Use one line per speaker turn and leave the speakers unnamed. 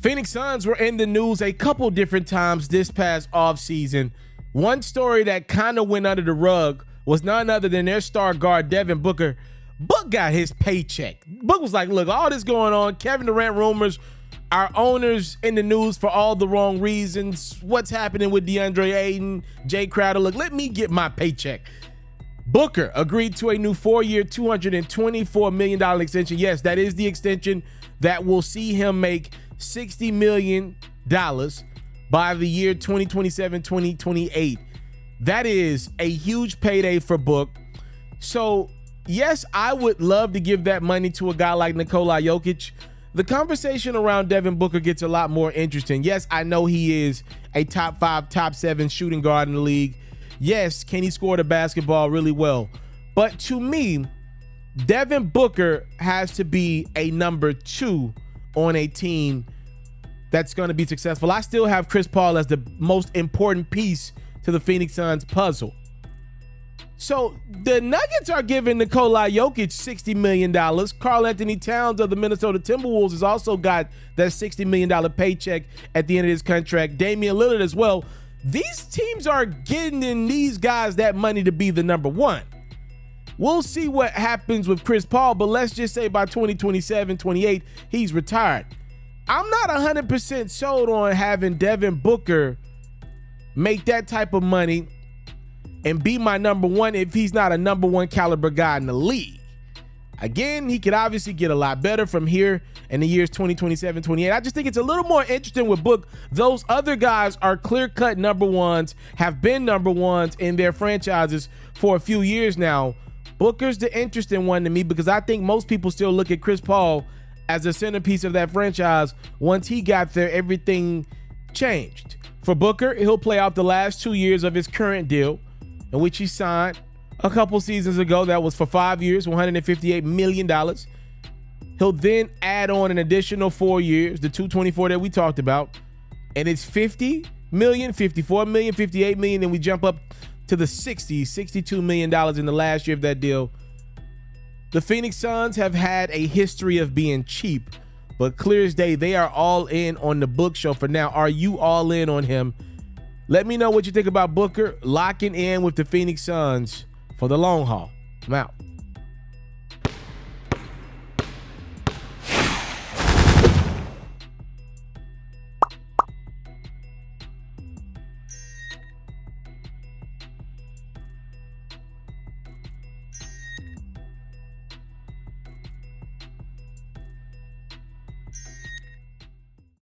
Phoenix Suns were in the news a couple different times this past offseason. One story that kind of went under the rug was none other than their star guard, Devin Booker. Book got his paycheck. Book was like, look, all this going on, Kevin Durant rumors, our owners in the news for all the wrong reasons, what's happening with DeAndre Ayton, Jay Crowder. Look, let me get my paycheck. Booker agreed to a new 4-year, $224 million extension. Yes, that is the extension that will see him make $60 million by the year 2027, 2028. That is a huge payday for Book. So, yes, I would love to give that money to a guy like Nikola Jokic. The conversation around Devin Booker gets a lot more interesting. Yes, I know he is a top 5, top 7 shooting guard in the league. Yes, can he score the basketball really well? But to me, Devin Booker has to be a number 2 on a team that's going to be successful. I still have Chris Paul as the most important piece to the Phoenix Suns puzzle. So the Nuggets are giving Nikola Jokic $60 million. Karl Anthony Towns of the Minnesota Timberwolves has also got that $60 million paycheck at the end of his contract. Damian Lillard as well. These teams are getting these guys that money to be the number 1. We'll see what happens with Chris Paul, but let's just say by 2027, 28, he's retired. I'm not 100% sold on having Devin Booker make that type of money and be my number 1 if he's not a number 1 caliber guy in the league. Again, he could obviously get a lot better from here in the years 2027, 28. I just think it's a little more interesting with Book. Those other guys are clear-cut number 1s, have been number 1s in their franchises for a few years now. Booker's the interesting one to me because I think most people still look at Chris Paul as a centerpiece of that franchise. Once he got there, everything changed. For Booker, he'll play out the last 2 years of his current deal, in which he signed a couple seasons ago. That was for 5 years, $158 million. He'll then add on an additional 4 years, the 224 that we talked about, and it's $50 million, $54 million, $58 million, and we jump up to the $62 million in the last year of that deal. The Phoenix Suns have had a history of being cheap, but clear as day, they are all in on the Book show for now. Are you all in on him? Let me know what you think about Booker locking in with the Phoenix Suns for the long haul. I'm out.